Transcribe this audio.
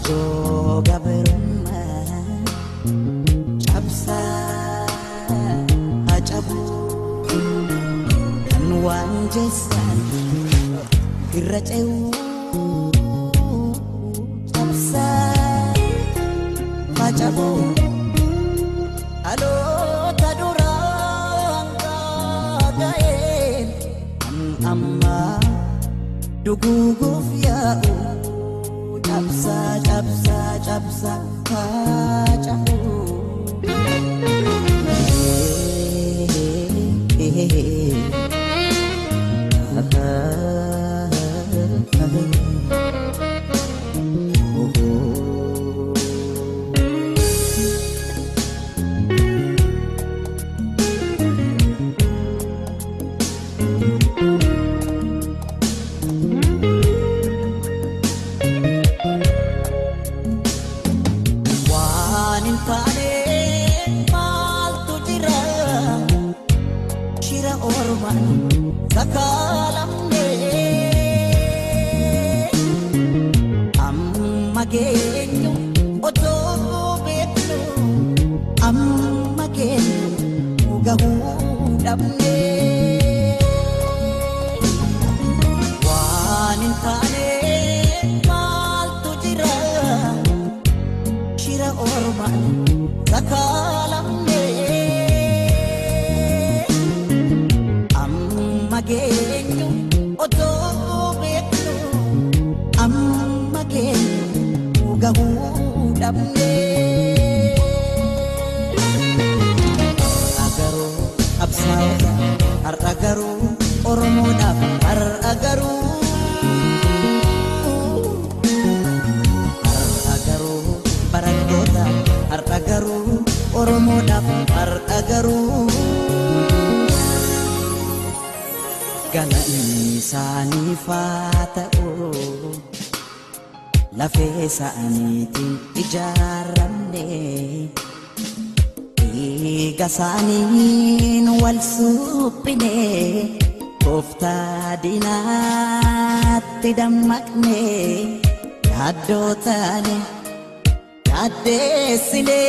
Jogaberumma Chapsa Hachabu Anwan Jesan Irracheu Chapsa Hachabu Alo Taduranga Gaen Amma Duguguf Ya'u Chapsa, chapsa, chapsa, chapu. Sakalamne amma genyu oto betnu amma genyu ugahu damne wanin tane mal tujira shira orman sakalamne Genyu oto betnu amma genyu ugahu damne agaru absawda ar agaru oromo daf ar agaru barangota ar agaru oromo daf ar agaru Galani sani fata'u Lafe sa'anitin ijaramne Iga sa'anin wal supine Kofta dinatti dammakne Yaddotane yaddessine